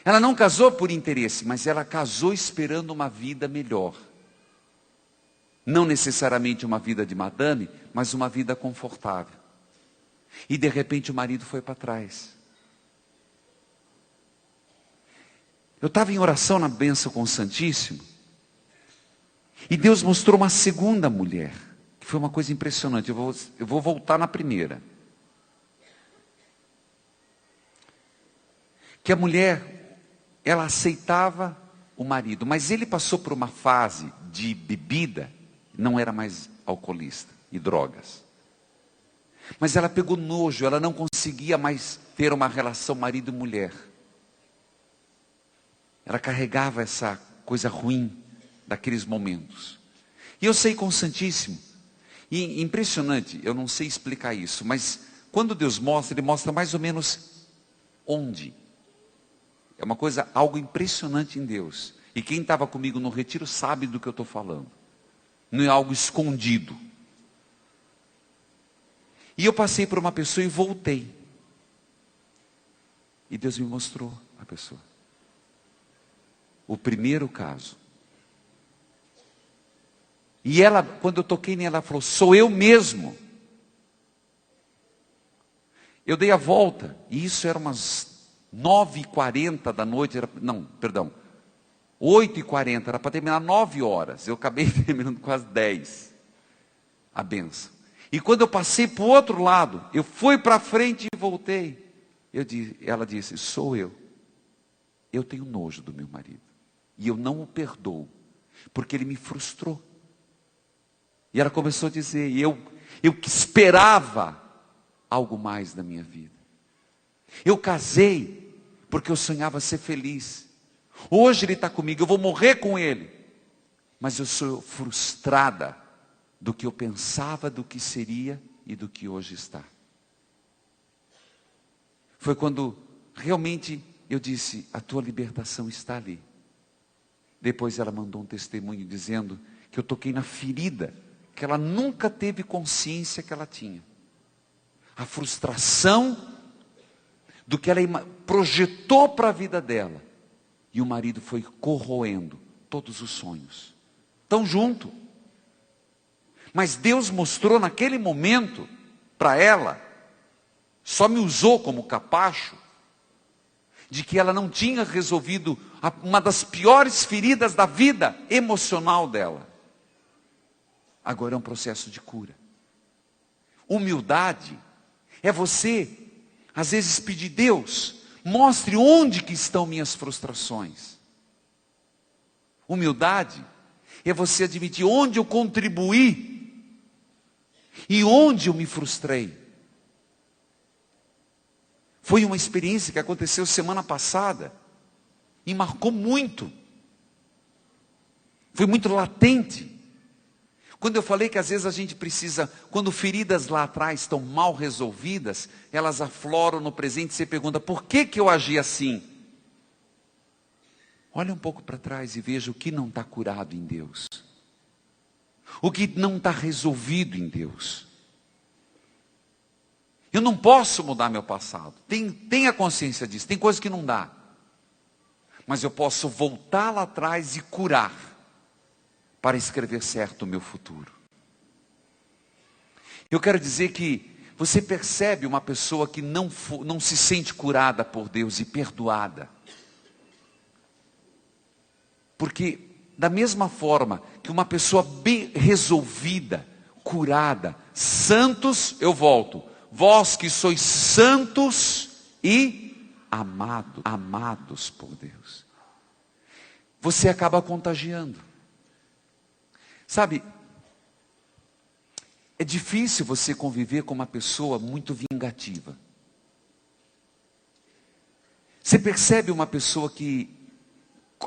Ela não casou por interesse, mas ela casou esperando uma vida melhor. Não necessariamente uma vida de madame, mas uma vida confortável. E de repente o marido foi para trás. Eu estava em oração na bênção com o Santíssimo. E Deus mostrou uma segunda mulher. Que foi uma coisa impressionante. Eu vou voltar na primeira. Que a mulher, ela aceitava o marido. Mas ele passou por uma fase de bebida. Não era mais alcoolista e drogas. Mas ela pegou nojo. Ela não conseguia mais ter uma relação marido e mulher. Ela carregava essa coisa ruim daqueles momentos. E eu sei com o Santíssimo, e impressionante, eu não sei explicar isso, mas quando Deus mostra, Ele mostra mais ou menos onde. É uma coisa, algo impressionante em Deus. E quem estava comigo no retiro sabe do que eu estou falando. Não é algo escondido. E eu passei por uma pessoa e voltei. E Deus me mostrou a pessoa. O primeiro caso. E ela, quando eu toquei nela, ela falou, sou eu mesmo. Eu dei a volta, e isso era umas 9h40 da noite, 8h40, era para terminar 9 horas. Eu acabei terminando quase 10, a benção. E quando eu passei para o outro lado, eu fui para frente e voltei. Ela disse, sou eu. Eu tenho nojo do meu marido. E eu não o perdoo, porque ele me frustrou. E ela começou a dizer, eu que esperava algo mais da minha vida. Eu casei, porque eu sonhava ser feliz. Hoje ele está comigo, eu vou morrer com ele. Mas eu sou frustrada do que eu pensava, do que seria e do que hoje está. Foi quando realmente eu disse, a tua libertação está ali. Depois ela mandou um testemunho dizendo que eu toquei na ferida que ela nunca teve consciência que ela tinha. A frustração do que ela projetou para a vida dela. E o marido foi corroendo todos os sonhos. Estão junto. Mas Deus mostrou naquele momento para ela, só me usou como capacho, de que ela não tinha resolvido uma das piores feridas da vida emocional dela. Agora é um processo de cura. Humildade é você, às vezes, pedir, Deus, mostre onde que estão minhas frustrações. Humildade é você admitir onde eu contribuí e onde eu me frustrei. Foi uma experiência que aconteceu semana passada e marcou muito. Foi muito latente. Quando eu falei que às vezes a gente precisa, quando feridas lá atrás estão mal resolvidas, elas afloram no presente e você pergunta, por que eu agi assim? Olha um pouco para trás e veja o que não está curado em Deus. O que não está resolvido em Deus. Eu não posso mudar meu passado. Tenha consciência disso. Tem coisas que não dá. Mas eu posso voltar lá atrás e curar. Para escrever certo o meu futuro. Eu quero dizer que você percebe uma pessoa que não se sente curada por Deus e perdoada. Porque da mesma forma que uma pessoa bem resolvida, curada, santos, eu volto. Vós que sois santos e amados por Deus. Você acaba contagiando. Sabe, é difícil você conviver com uma pessoa muito vingativa. Você percebe uma pessoa que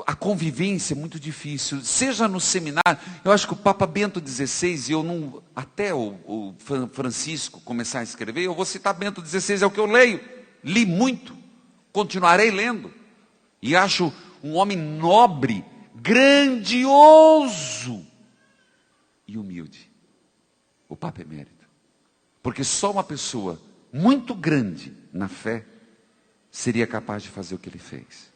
a convivência é muito difícil, seja no seminário. Eu acho que o Papa Bento XVI, até o Francisco começar a escrever, eu vou citar Bento XVI, é o que eu leio, li muito, continuarei lendo, e acho um homem nobre, grandioso e humilde, o Papa Emérito, porque só uma pessoa muito grande na fé seria capaz de fazer o que ele fez.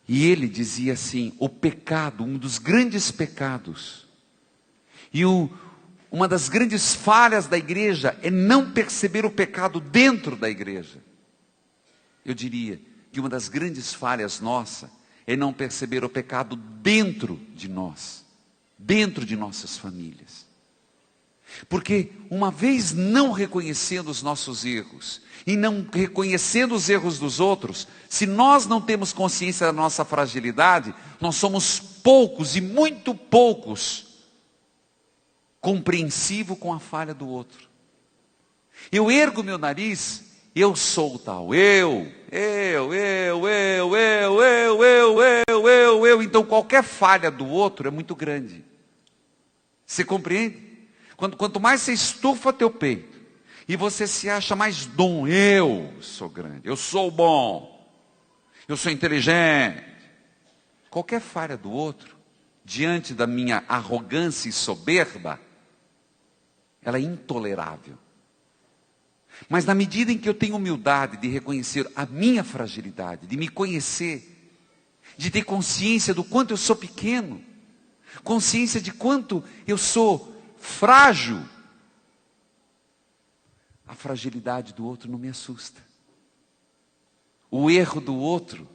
E ele dizia assim: o pecado, um dos grandes pecados, e uma das grandes falhas da igreja é não perceber o pecado dentro da igreja. Eu diria que uma das grandes falhas nossa é não perceber o pecado dentro de nós, dentro de nossas famílias. Porque uma vez não reconhecendo os nossos erros, e não reconhecendo os erros dos outros, se nós não temos consciência da nossa fragilidade, nós somos poucos e muito poucos compreensivos com a falha do outro. Eu ergo meu nariz, eu sou o tal, eu, então qualquer falha do outro é muito grande. Você compreende? Quanto mais você estufa teu peito, e você se acha mais dom, eu sou grande, eu sou bom, eu sou inteligente. Qualquer falha do outro, diante da minha arrogância e soberba, ela é intolerável. Mas na medida em que eu tenho humildade de reconhecer a minha fragilidade, de me conhecer, de ter consciência do quanto eu sou pequeno, consciência de quanto eu sou frágil, a fragilidade do outro não me assusta. O erro do outro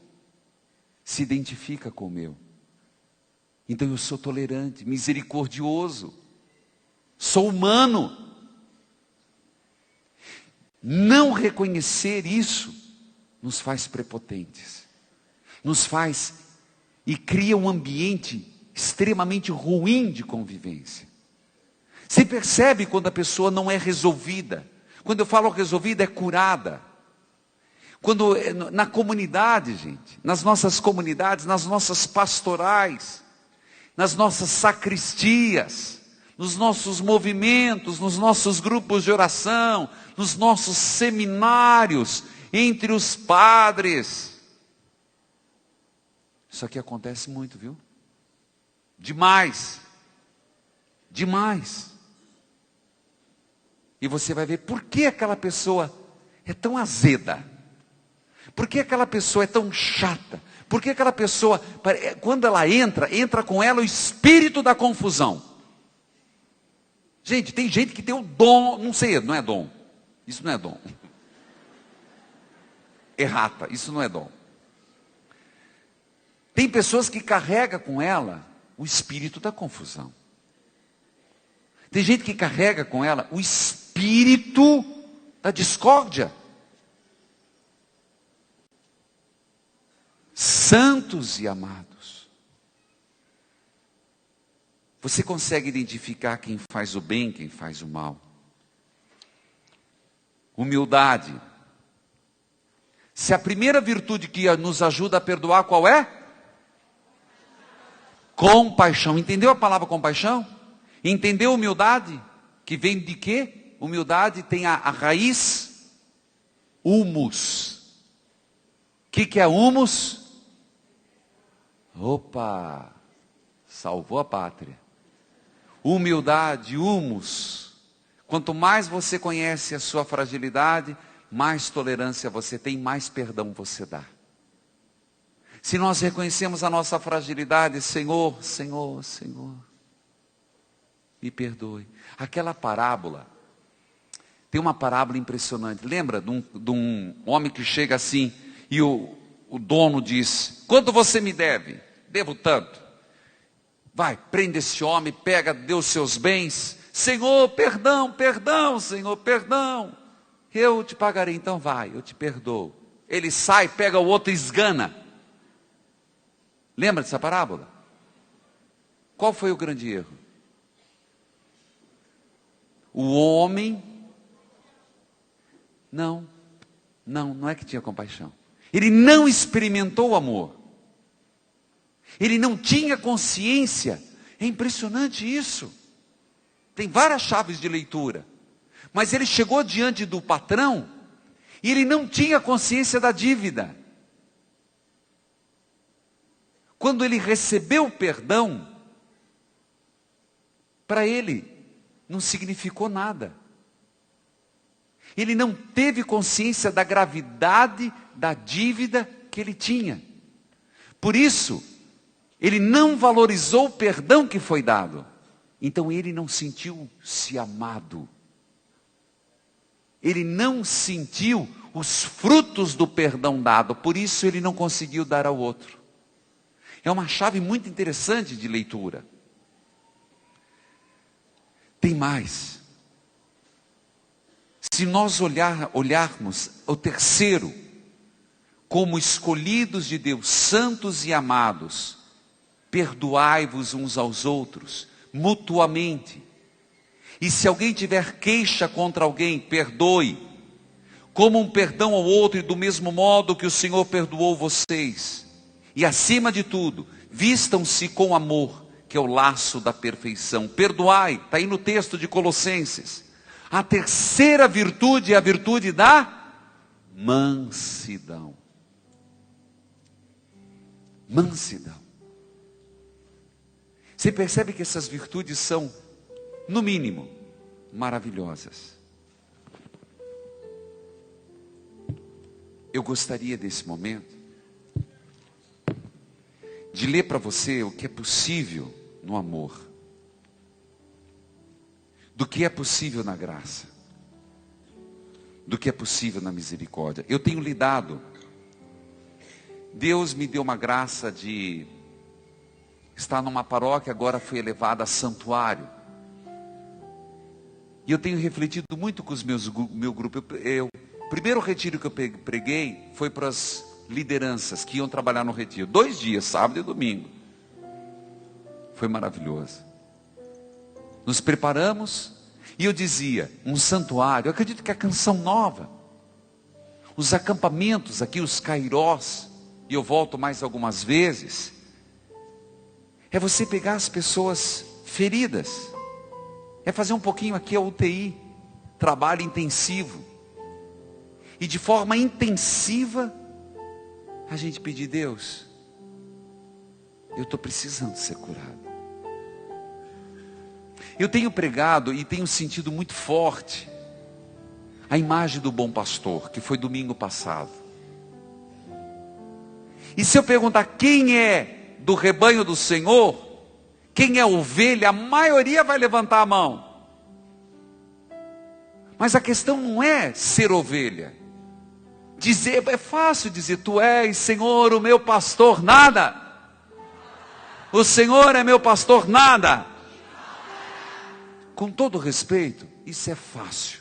se identifica com o meu. Então eu sou tolerante, misericordioso, sou humano. Não reconhecer isso nos faz prepotentes, nos faz e cria um ambiente extremamente ruim de convivência. Você percebe quando a pessoa não é resolvida. Quando eu falo resolvida, é curada. Quando na comunidade, gente, nas nossas comunidades, nas nossas pastorais, nas nossas sacristias, nos nossos movimentos, nos nossos grupos de oração, nos nossos seminários, entre os padres. Isso aqui acontece muito, viu? Demais. Demais. E você vai ver por que aquela pessoa é tão azeda. Por que aquela pessoa é tão chata. Por que aquela pessoa, quando ela entra com ela o espírito da confusão. Gente, tem gente que tem o dom, não sei, não é dom. Isso não é dom. Errata, isso não é dom. Tem pessoas que carregam com ela o espírito da confusão. Tem gente que carrega com ela o espírito da discórdia. Santos e amados, você consegue identificar quem faz o bem, quem faz o mal? Humildade. Se a primeira virtude que nos ajuda a perdoar, qual é? Compaixão. Entendeu a palavra compaixão? Entendeu humildade? Que vem de quê? Humildade tem a raiz humus. O que é humus? Opa, salvou a pátria. Humildade, humus. Quanto mais você conhece a sua fragilidade, mais tolerância você tem, mais perdão você dá. Se nós reconhecemos a nossa fragilidade, Senhor, Senhor, Senhor, me perdoe. Aquela parábola, tem uma parábola impressionante. Lembra de um homem que chega assim, e o dono diz: quanto você me deve? Devo tanto. Vai, prende esse homem, pega, dê os seus bens. Senhor, perdão, perdão, Senhor, perdão. Eu te pagarei, então vai, eu te perdoo. Ele sai, pega o outro e esgana. Lembra dessa parábola? Qual foi o grande erro? O homem, não é que tinha compaixão. Ele não experimentou o amor. Ele não tinha consciência. É impressionante isso. Tem várias chaves de leitura. Mas ele chegou diante do patrão e ele não tinha consciência da dívida. Quando ele recebeu o perdão, para ele não significou nada. Ele não teve consciência da gravidade da dívida que ele tinha. Por isso, ele não valorizou o perdão que foi dado. Então ele não sentiu-se amado. Ele não sentiu os frutos do perdão dado. Por isso ele não conseguiu dar ao outro. É uma chave muito interessante de leitura. Tem mais. Se nós olharmos o terceiro, como escolhidos de Deus, santos e amados, perdoai-vos uns aos outros, mutuamente. E se alguém tiver queixa contra alguém, perdoe, como um perdão ao outro, e do mesmo modo que o Senhor perdoou vocês. E acima de tudo, vistam-se com amor, que é o laço da perfeição. Perdoai, está aí no texto de Colossenses. A terceira virtude é a virtude da mansidão. Mansidão. Você percebe que essas virtudes são, no mínimo, maravilhosas. Eu gostaria desse momento de ler para você o que é possível no amor, do que é possível na graça, do que é possível na misericórdia. Eu tenho lidado, Deus me deu uma graça de estar numa paróquia, agora fui elevada a santuário. E eu tenho refletido muito com meu grupo. O primeiro retiro que eu preguei foi para as lideranças que iam trabalhar no retiro. 2 dias, sábado e domingo. Foi maravilhoso. Nos preparamos e eu dizia, um santuário, eu acredito que a canção nova, os acampamentos aqui, os kairós, e eu volto mais algumas vezes, é você pegar as pessoas feridas, é fazer um pouquinho aqui a UTI, trabalho intensivo, e de forma intensiva, a gente pedir, Deus, eu estou precisando ser curado. Eu tenho pregado e tenho sentido muito forte a imagem do bom pastor, que foi domingo passado. E se eu perguntar quem é do rebanho do Senhor, quem é ovelha, a maioria vai levantar a mão. Mas a questão não é ser ovelha. Dizer, é fácil dizer, tu és, Senhor, o meu pastor, nada. O Senhor é meu pastor, nada. Com todo respeito, isso é fácil.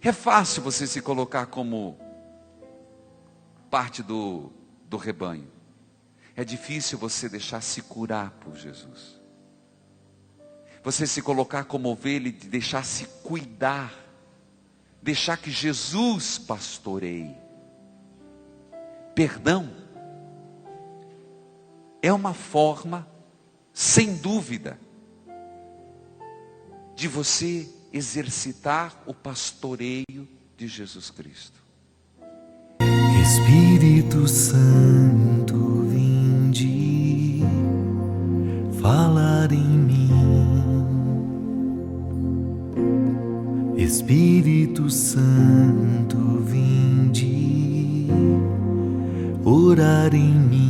É fácil você se colocar como parte do rebanho. É difícil você deixar se curar por Jesus. Você se colocar como ovelha e deixar se cuidar. Deixar que Jesus pastoreie. Perdão é uma forma, sem dúvida, de você exercitar o pastoreio de Jesus Cristo. Espírito Santo, vinde falar em mim. Espírito Santo, vinde orar em mim.